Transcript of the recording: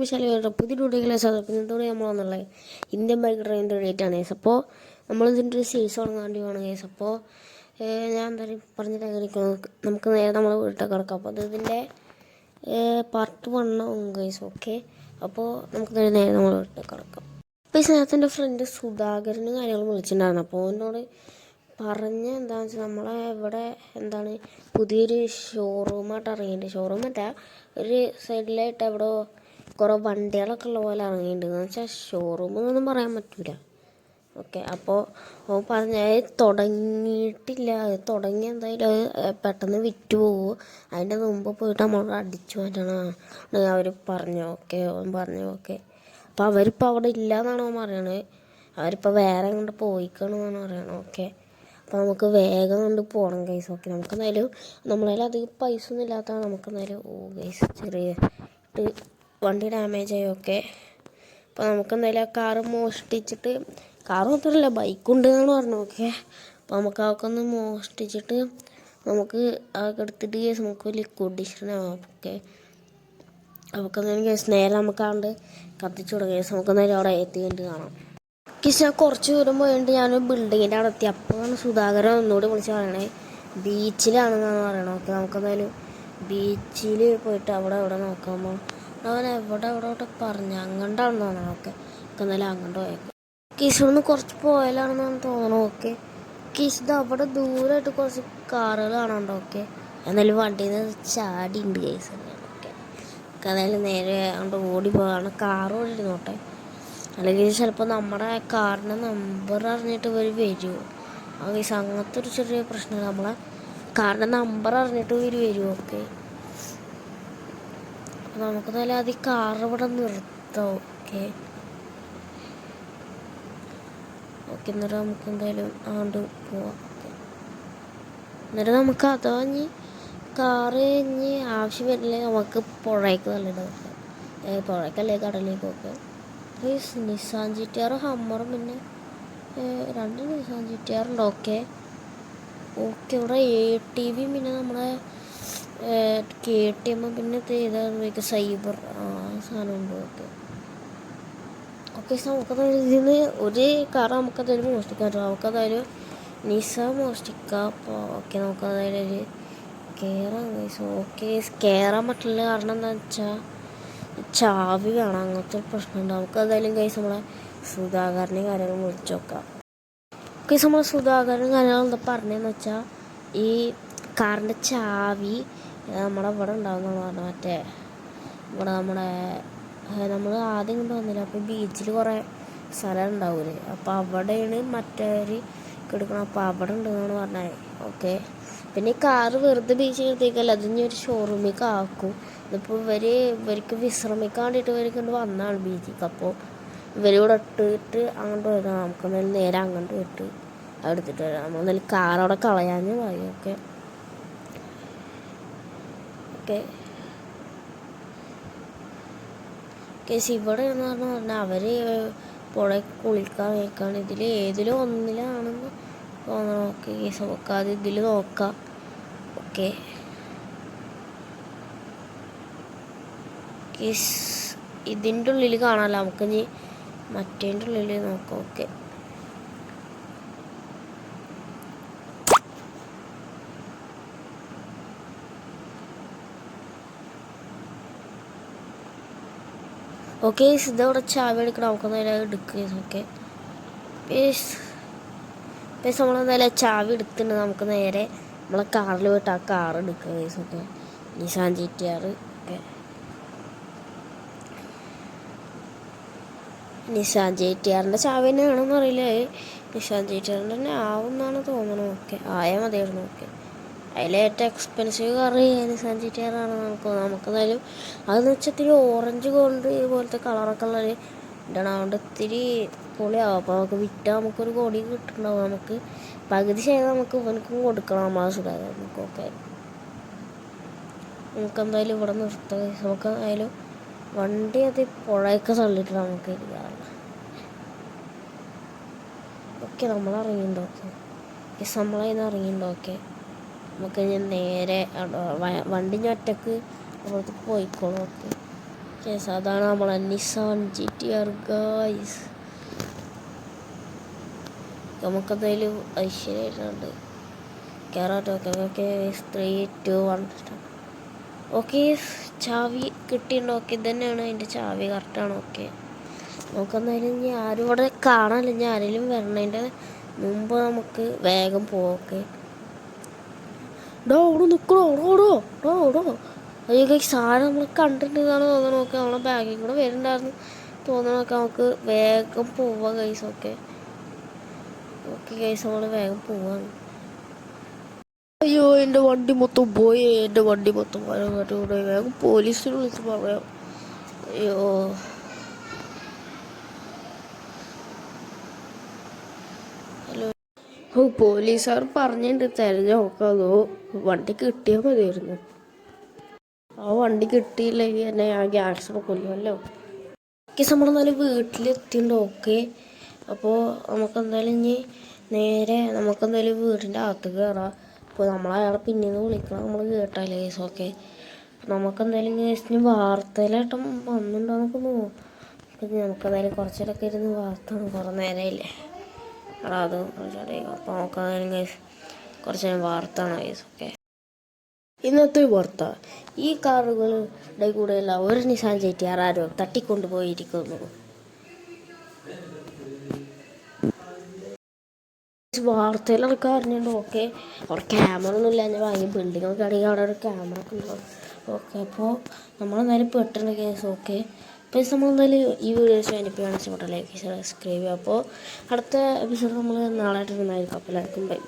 വിശാല പുതിയ ഡ്യൂട്ടികളെ സാധിക്കുന്നതോടെ നമ്മൾ വന്നുള്ളത് ഇന്ത്യൻ ബൈക്ക് ഡ്രൈവിൻ്റെ ഡേറ്റാണ് കേസ്. അപ്പോൾ നമ്മളിതിൻ്റെ ഒരു സീരീസ് തുടങ്ങാൻ വേണ്ടി കേസ്. അപ്പോൾ ഞാൻ എന്തായാലും പറഞ്ഞിട്ട് നമുക്ക് നേരെ നമ്മൾ വീട്ടിൽ കിടക്കാം. അപ്പോൾ ഇതിൻ്റെ പാർട്ട് 1 കേസ്. ഓക്കെ, അപ്പോൾ നമുക്ക് നേരെ നമ്മൾ വീട്ടിൽ കിടക്കാം. അപ്പോൾ ഈ സ്നേഹത്തിൻ്റെ ഫ്രണ്ട് സുധാകരനും കാര്യങ്ങളും വിളിച്ചിട്ടുണ്ടായിരുന്നു. അപ്പോൾ എന്നോട് പറഞ്ഞ എന്താണെന്ന് വെച്ചാൽ നമ്മളെ ഇവിടെ എന്താണ് പുതിയൊരു ഷോറൂമായിട്ട് ഇറങ്ങിയിട്ടുണ്ട്. ഷോറൂമല്ല, ഒരു സൈഡിലായിട്ട് എവിടെ കുറേ വണ്ടികളൊക്കെ ഉള്ള പോലെ ഇറങ്ങിയിട്ടുണ്ടെന്ന് വെച്ചാൽ ഷോറൂമെന്നൊന്നും പറയാൻ പറ്റില്ല. ഓക്കെ, അപ്പോൾ അവൻ പറഞ്ഞത് തുടങ്ങിയിട്ടില്ല, അത് തുടങ്ങി എന്തായാലും അത് പെട്ടെന്ന് വിറ്റ് പോകും, അതിൻ്റെ മുമ്പ് പോയിട്ട് നമ്മളോട് അടിച്ചു മാറ്റണം അവർ പറഞ്ഞു. ഓക്കെ, അവൻ പറഞ്ഞു. ഓക്കെ, അപ്പോൾ അവരിപ്പോൾ അവിടെ ഇല്ല എന്നാണ് അവൻ പറയണത്. അവരിപ്പോൾ വേറെ കൊണ്ട് പോയിക്കണമെന്നാണ് പറയണത്. ഓക്കെ, അപ്പോൾ നമുക്ക് വേഗം കൊണ്ട് പോകണം ഗൈസ്. ഓക്കെ, നമുക്ക് എന്തായാലും നമ്മളതിൽ അധികം പൈസ ഒന്നും ഇല്ലാത്തതാണ്. നമുക്ക് എന്തായാലും ഗൈസ് ചെറിയ വണ്ടി ഡാമേജ് ആയി. ഓക്കെ, അപ്പോൾ നമുക്ക് എന്തായാലും ആ കാറ് മോഷ്ടിച്ചിട്ട്, കാറ് മാത്രമല്ല ബൈക്കുണ്ട് എന്നാണ് പറഞ്ഞു. ഓക്കെ, അപ്പോൾ നമുക്ക് അതൊക്കെ ഒന്ന് മോഷ്ടിച്ചിട്ട് നമുക്ക് അതൊക്കെ എടുത്തിട്ട് കേസ് നമുക്ക് ലിക്വിഡേഷനാവാം. ഓക്കെ, നമുക്ക് എന്തായാലും കേസ് നേരെ നമുക്കാണ്ട് കത്തിച്ചു കൊടുക്കാം കേസ്. നമുക്ക് എന്തായാലും അവിടെ എത്തിയിട്ട് കാണാം. കേസ് ഞാൻ കുറച്ച് ദൂരം പോയിട്ട് ഞാനൊരു ബിൽഡിങ്ങിൻ്റെ അവിടെ എത്തി. അപ്പോഴാണ് സുധാകരൻ ഒന്നുകൂടി വിളിച്ച് പറയണേ ബീച്ചിലാണെന്നാണ് പറയണത്. ഓക്കെ, നമുക്കെന്തായാലും ബീച്ചിൽ പോയിട്ട് അവിടെ നോക്കാമ്പോൾ അവൻ എവിടെ പറഞ്ഞു അങ്ങോട്ടാണെന്ന് തോന്നണം. ഓക്കെ, എന്നാലും അങ്ങോട്ട് പോയേക്കും. കീസിലൊന്ന് കുറച്ച് പോയാലാണെന്നാണ് തോന്നണം. ഓക്കെ, കീസിത് അവിടെ ദൂരമായിട്ട് കുറച്ച് കാറുകൾ കാണാനുണ്ട്. ഓക്കെ, എന്നാലും വണ്ടിയിൽ നിന്ന് ചാടിയുണ്ട് കേസ്. ഓക്കെ, എന്നാലും നേരെ അങ്ങോട്ട് ഓടി പോകാണ്. കാറ് ഓടിയിരുന്നോട്ടെ, അല്ലെങ്കിൽ ചിലപ്പോൾ നമ്മുടെ കാറിൻ്റെ നമ്പർ അറിഞ്ഞിട്ട് ഇവർ വരുമോ ആ കേസ്. അങ്ങനത്തെ ഒരു ചെറിയ പ്രശ്നമാണ്, നമ്മളെ കാറിൻ്റെ നമ്പർ അറിഞ്ഞിട്ട് ഇവർ വരുമോ. ഓക്കെ, നമുക്ക് നല്ല അത് ഈ കാർ ഇവിടെ നിർത്താം. ഓക്കെ ഓക്കെ എന്നിട്ട് നമുക്ക് എന്തായാലും അങ്ങോട്ട് പോവാം. ഓക്കെ, എന്നിട്ട് നമുക്ക് അഥവാ ഇനി കാറ് ഇനി ആവശ്യം വരില്ലേ നമുക്ക് പുഴയ്ക്ക് നല്ലിടാം. പുഴയ്ക്കല്ലേ കടലിലേക്കൊക്കെ. നിസാൻ GTR ഹമ്മറും പിന്നെ 2 നിസാൻ GTR ഉണ്ട്. ഓക്കെ ഓക്കെ, ഇവിടെ ATV പിന്നെ നമ്മുടെ KTM പിന്നെ ഏതാ സൈബർ സാധനം ഉണ്ട്. ഓക്കെ ഓക്കെ, നമുക്കത് ഇതിന് ഒരു കാർ നമുക്കതായാലും മോഷ്ടിക്കാം കേട്ടോ. നമുക്കതായാലും നിസാൻ മോഷ്ടിക്കാം. അപ്പോൾ ഓക്കെ, നമുക്കതായാലും ഒരു കയറാൻ കേസ്. ഓക്കെ, കയറാൻ പറ്റില്ല, കാരണം എന്താണെന്ന് വെച്ചാൽ ചാവി വേണം, അങ്ങനത്തെ ഒരു പ്രശ്നമുണ്ട്. നമുക്കതായാലും കേസ് നമ്മളെ സുധാകരനെ കാര്യങ്ങൾ വിളിച്ചു നോക്കാം. കേസ് നമ്മളെ സുധാകരനും കാര്യങ്ങൾ എന്താ പറഞ്ഞതെന്ന് വെച്ചാൽ ഈ കാറിൻ്റെ ചാവി നമ്മുടെ ഇവിടെ ഉണ്ടാവുന്നതാണ് പറഞ്ഞത്. മറ്റേ ഇവിടെ നമ്മൾ ആദ്യം കൊണ്ട് വന്നില്ല, അപ്പോൾ ബീച്ചിൽ കുറേ സ്ഥലം ഉണ്ടാവില്ലേ, അപ്പോൾ അവിടെയാണ് മറ്റവർ എടുക്കണം. അപ്പോൾ അവിടെ ഉണ്ടെന്നാണ് പറഞ്ഞത്. ഓക്കെ, പിന്നെ ഈ കാറ് വെറുതെ ബീച്ചിൽ നിർത്തിയേക്കല്ല, അതിന് ഒരു ഷോറൂമിലേക്ക് ആക്കും. ഇതിപ്പോൾ ഇവർക്ക് വിശ്രമിക്കാൻ വേണ്ടിയിട്ട് ഇവർ കൊണ്ട് വന്നതാണ് ബീച്ചിലേക്ക്. അപ്പോൾ ഇവരിവിടെ ഇട്ടിട്ട് അങ്ങോട്ട് വരാം. നമുക്ക് എന്തായാലും നേരെ അങ്ങോട്ട് വിട്ട് എടുത്തിട്ട് വരാം. നമ്മൾ എന്തായാലും കാറവിടെ കളയാഞ്ഞ് പോയി. ഓക്കെ ഓക്കെ കേസ് ഇവിടെ എന്ന് പറഞ്ഞാൽ അവർ പുഴ കുളിക്കാൻ നിൽക്കുകയാണ്. ഏതിലും ഒന്നിലാണെന്ന് തോന്നണം. ഓക്കെ കേസ്, നോക്കാം ഇതിൽ നോക്കാം. ഓക്കെ കേസ് ഇതിൻ്റെ ഉള്ളിൽ കാണാമല്ലോ, നമുക്കിനി മറ്റേൻ്റെ ഉള്ളിൽ നോക്കാം. ഓക്കെ ഓക്കെ, ഇതവിടെ ചാവി എടുക്കണം, നമുക്ക് നേരെ എടുക്കുക. ഓക്കെ നമ്മൾ നേരെ ചാവി എടുത്തിട്ടുണ്ട്, നമുക്ക് നേരെ നമ്മളെ കാറിൽ പോയിട്ട് ആ കാർ എടുക്കുക. Okay, Nissan GTR. Okay, Nissan GTRൻ്റെ ചാവി തന്നെയാണെന്ന് അറിയില്ല, നിസാൻ GTRൻ്റെ തന്നെ ആവുമെന്നാണ് തോന്നുന്നത്. ഓക്കെ, ആയാൽ മതിയായിരുന്നു. ഓക്കെ, അതിലേറ്റവും എക്സ്പെൻസീവ് കാർ നിസാൻ GTR ആണ് നമുക്കെന്തായാലും അതെന്ന് വെച്ചാൽ ഇത്തിരി ഓറഞ്ച് ഗോൾഡ് ഇതുപോലത്തെ കളറൊക്കെ ഉള്ളത് ഇടണം, അതുകൊണ്ട് ഇത്തിരി പൊളിയാവും. അപ്പോൾ നമുക്ക് വിറ്റാൽ നമുക്കൊരു കോടി കിട്ടുന്നുണ്ടാവും. നമുക്ക് പകുതി ചെയ്ത് നമുക്ക് ഇവനക്കും കൊടുക്കണം, നമ്മളെ സുധാകരനൊക്കെ. ഓക്കെ, നമുക്കെന്തായാലും ഇവിടെ നിർത്താം. നമുക്ക് എന്തായാലും വണ്ടി അത് പുഴയൊക്കെ തള്ളിയിട്ട് നമുക്ക് ഇരിക്കാം. ഓക്കെ, നമ്മളിറങ്ങിയിട്ടുണ്ടോ? ഓക്കെ, നമ്മളതിന് ഇറങ്ങിയിട്ടുണ്ടോ? ഓക്കെ, നമുക്ക് ഞാൻ നേരെ വണ്ടി ഞാൻ ഒറ്റക്ക് അവിടത്തേക്ക് പോയിക്കോളൂ. ഓക്കെ കേസ് അതാണ് നമ്മളെ നിസാൻ GTR ഗായ്സ്. നമുക്കെന്തായാലും ഐശ്വര്യമായിട്ടുണ്ട് കയറാട്ടോ. Okay 3, 2, 1 okay. ചാവി കിട്ടിയിട്ടുണ്ട്. ഓക്കെ ഇതന്നെയാണ് അതിൻ്റെ ചാവി, കറക്റ്റാണ്. ഓക്കെ നമുക്കെന്തായാലും ഇനി ആരും ഇവിടെ കാണാനില്ല. ഇനി ആരെങ്കിലും വരണതിൻ്റെ മുമ്പ് നമുക്ക് വേഗം പോവാം. ഓക്കെ അവിടെ നിൽക്കണോ? ഓടോ ഓടോ ഓടോ. അയ്യോ സാധനം നമ്മൾ കണ്ടിട്ടുണ്ടെന്നാണ് തോന്നണം. നോക്കി നമ്മളെ ബാഗിൽ കൂടെ വരുന്നുണ്ടായിരുന്നു തോന്നണമൊക്കെ. നമുക്ക് വേഗം പോവാം ഗൈസ്. ഓക്കെ ഓക്കെ ഗൈസ് നമ്മൾ വേഗം പോവാണ്. അയ്യോ എൻ്റെ വണ്ടി മൊത്തം പോയി. എൻ്റെ വണ്ടി മൊത്തം കൂടെ വേഗം പോലീസിനെ വിളിച്ച് പറയാം. അയ്യോ ഹലോ. പോലീസുകാർ പറഞ്ഞിട്ടുണ്ട് തിരഞ്ഞു നോക്കാതോ വണ്ടി കിട്ടിയാൽ മതിയായിരുന്നു. ആ വണ്ടി കിട്ടിയില്ലെങ്കിൽ എന്നെ ആ ഗ്യാങ്സ്റ്റർ കൊല്ലുമല്ലോ. ഓക്കെ നമ്മളെന്നാലും വീട്ടിലെത്തിയിട്ടുണ്ട്. ഓക്കെ അപ്പോൾ നമുക്കെന്തായാലും ഇനി നേരെ നമുക്കെന്തായാലും വീടിൻ്റെ അകത്ത് കയറാം. അപ്പോൾ നമ്മളയാളെ പിന്നീന്ന് വിളിക്കണം, നമ്മൾ കേട്ടാലേ കേസ്. ഓക്കെ നമുക്കെന്തായാലും കേസിന് വാർത്തയിലായിട്ടും വന്നിട്ടുണ്ടോ നമുക്ക് നോക്കാം. നമുക്കെന്തായാലും കുറച്ചേരൊക്കെ ഇരുന്ന് വാർത്ത കുറേ നേരമില്ലേ അത് അപ്പോൾ നമുക്കെന്തായാലും കേസ് കുറച്ച് നേരം വാർത്താണ് കേസ്. ഓക്കെ ഇന്നത്തെ വാർത്ത: ഈ കാറുകളുടെ കൂടെയുള്ള ഒരു നിസാൻ GTR ആരോ തട്ടിക്കൊണ്ടുപോയിരിക്കുന്നു. വാർത്തയിലൊക്കെ അറിഞ്ഞിട്ടുണ്ട്. ഓക്കെ അവിടെ ക്യാമറ ഒന്നും ഇല്ല. ഞാൻ വാങ്ങി ബിൽഡിങ്ങൊക്കെ ആണെങ്കിൽ അവിടെ ഒരു ക്യാമറ ഒക്കെ ഉണ്ടാവും. ഓക്കെ അപ്പോൾ നമ്മളെന്തായാലും പെട്ടെന്ന് കേസ്. ഓക്കെ അപ്പോൾ നമ്മളെന്തായാലും ഈ വീഡിയോസ് അനുഭവമാണ് ഇഷ്ടപ്പെട്ട ലൈക്ക് സബ്സ്ക്രൈബ് ചെയ്യുക. അപ്പോൾ അടുത്ത എപ്പിസോഡ് നമ്മൾ നാളെ ഇട്ടുണ്ടായിരിക്കും. അപ്പോൾ എല്ലാവർക്കും ബൈ.